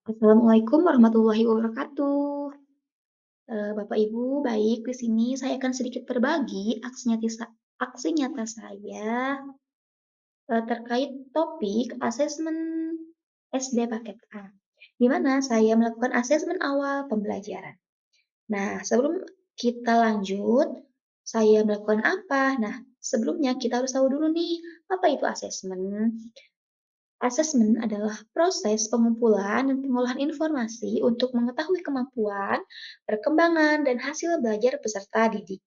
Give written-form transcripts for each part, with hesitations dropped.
Assalamualaikum warahmatullahi wabarakatuh. Bapak Ibu, baik di sini saya akan sedikit berbagi aksi nyata saya, terkait topik asesmen SD paket A, di mana saya melakukan asesmen awal pembelajaran. Nah, sebelum kita lanjut, saya melakukan apa? Nah, sebelumnya kita harus tahu dulu nih, apa itu asesmen? Asesmen adalah proses pengumpulan dan pengolahan informasi untuk mengetahui kemampuan, perkembangan, dan hasil belajar peserta didik.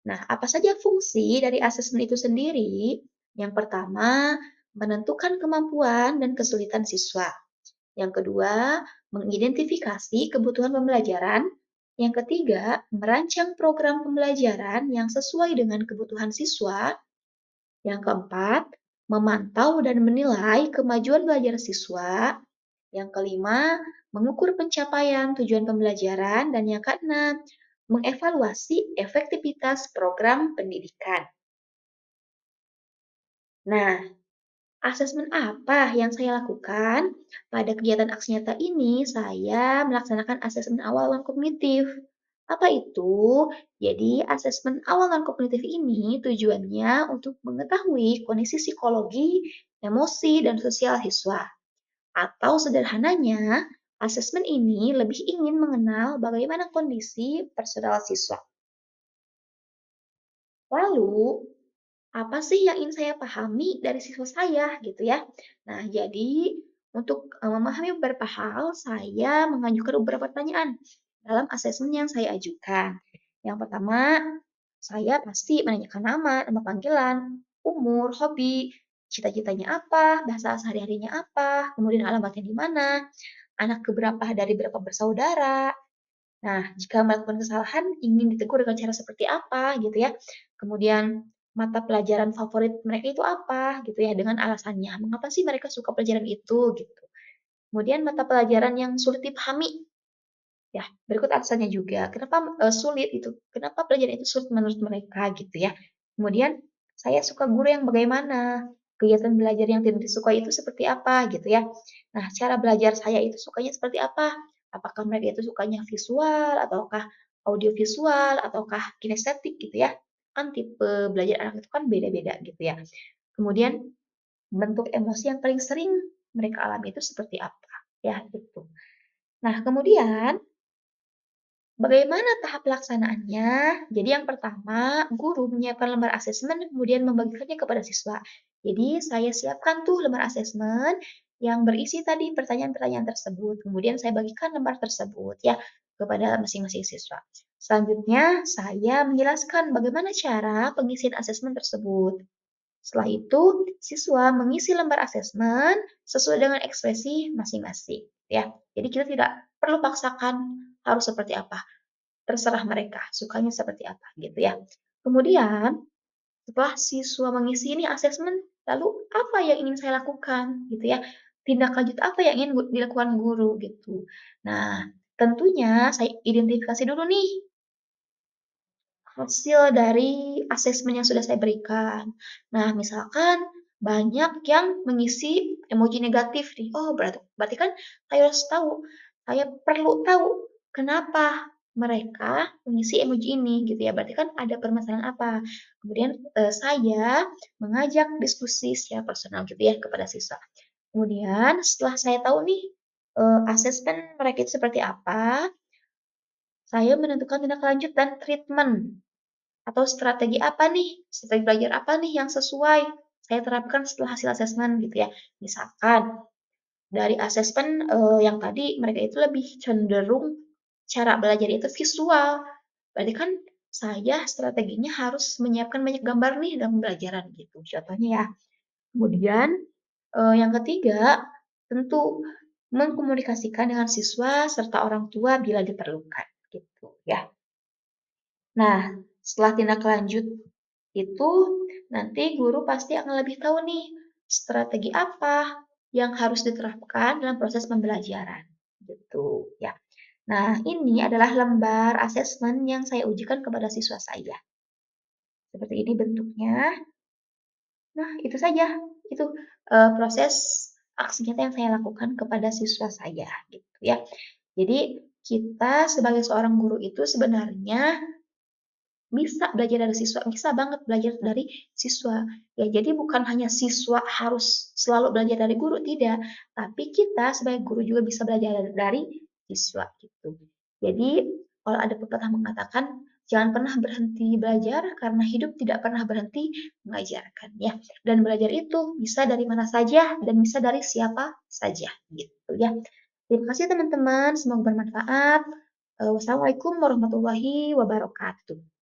Nah, apa saja fungsi dari asesmen itu sendiri? Yang pertama, menentukan kemampuan dan kesulitan siswa. Yang kedua, mengidentifikasi kebutuhan pembelajaran. Yang ketiga, merancang program pembelajaran yang sesuai dengan kebutuhan siswa. Yang keempat, memantau dan menilai kemajuan belajar siswa. Yang kelima, mengukur pencapaian tujuan pembelajaran. Dan yang keenam, mengevaluasi efektivitas program pendidikan. Nah, asesmen apa yang saya lakukan? Pada kegiatan aksi nyata ini, saya melaksanakan asesmen awal non-kognitif. Apa itu? Jadi, asesmen awal non-kognitif ini tujuannya untuk mengetahui kondisi psikologi, emosi, dan sosial siswa. Atau sederhananya, asesmen ini lebih ingin mengenal bagaimana kondisi personal siswa. Lalu, apa sih yang ingin saya pahami dari siswa saya gitu ya. Nah, jadi untuk memahami beberapa hal, saya mengajukan beberapa pertanyaan dalam asesmen yang saya ajukan. Yang pertama, saya pasti menanyakan nama panggilan, umur, hobi, cita-citanya apa, bahasa sehari-harinya apa, kemudian alamatnya di mana, anak keberapa dari berapa bersaudara. Nah, jika melakukan kesalahan ingin ditegur dengan cara seperti apa gitu ya. Kemudian mata pelajaran favorit mereka itu apa gitu ya, dengan alasannya. Mengapa sih mereka suka pelajaran itu gitu. Kemudian mata pelajaran yang sulit dipahami. Ya, berikut alasannya juga. Kenapa sulit itu? Kenapa pelajaran itu sulit menurut mereka gitu ya. Kemudian saya suka guru yang bagaimana? Kegiatan belajar yang tidak disukai itu seperti apa gitu ya. Nah, cara belajar saya itu sukanya seperti apa? Apakah mereka itu sukanya visual ataukah audiovisual ataukah kinestetik gitu ya. Kan tipe belajar anak itu kan beda-beda gitu ya. Kemudian bentuk emosi yang paling sering mereka alami itu seperti apa? Ya, gitu. Nah, kemudian bagaimana tahap pelaksanaannya? Jadi yang pertama, guru menyiapkan lembar asesmen, kemudian membagikannya kepada siswa. Jadi saya siapkan tuh lembar asesmen yang berisi tadi pertanyaan-pertanyaan tersebut. Kemudian saya bagikan lembar tersebut ya kepada masing-masing siswa. Selanjutnya, saya menjelaskan bagaimana cara pengisian asesmen tersebut. Setelah itu, siswa mengisi lembar asesmen sesuai dengan ekspresi masing-masing ya. Jadi kita tidak perlu paksakan harus seperti apa. Terserah mereka, sukanya seperti apa gitu ya. Kemudian, setelah siswa mengisi ini asesmen, lalu apa yang ingin saya lakukan gitu ya. Tindak lanjut apa yang ingin dilakukan guru gitu. Nah, tentunya saya identifikasi dulu nih hasil dari asesmen yang sudah saya berikan. Nah, misalkan banyak yang mengisi emoji negatif nih. Oh, berarti kan saya harus tahu, saya perlu tahu kenapa mereka mengisi emoji ini gitu ya. Berarti kan ada permasalahan apa. Kemudian saya mengajak diskusi secara personal gitu ya kepada siswa. Kemudian setelah saya tahu nih asesmen mereka itu seperti apa, saya menentukan tindak lanjut dan treatment atau strategi apa nih, strategi belajar apa nih yang sesuai saya terapkan setelah hasil asesmen gitu ya. Misalkan dari asesmen yang tadi mereka itu lebih cenderung cara belajar itu visual. Berarti kan saya strateginya harus menyiapkan banyak gambar nih dalam pembelajaran gitu. Contohnya ya. Kemudian yang ketiga tentu mengkomunikasikan dengan siswa serta orang tua bila diperlukan gitu ya. Nah, setelah tindak lanjut itu, nanti guru pasti akan lebih tahu nih, strategi apa yang harus diterapkan dalam proses pembelajaran. Gitu, ya. Nah, ini adalah lembar asesmen yang saya ujikan kepada siswa saya. Seperti ini bentuknya. Nah, itu saja. Itu proses aksi nyata yang saya lakukan kepada siswa saya gitu ya. Jadi kita sebagai seorang guru itu sebenarnya bisa belajar dari siswa, bisa banget belajar dari siswa. Ya, jadi bukan hanya siswa harus selalu belajar dari guru, tidak. Tapi kita sebagai guru juga bisa belajar dari siswa gitu. Jadi, kalau ada pepatah mengatakan, jangan pernah berhenti belajar karena hidup tidak pernah berhenti mengajarkan ya. Dan belajar itu bisa dari mana saja dan bisa dari siapa saja gitu ya. Terima kasih teman-teman, semoga bermanfaat. Wassalamualaikum warahmatullahi wabarakatuh.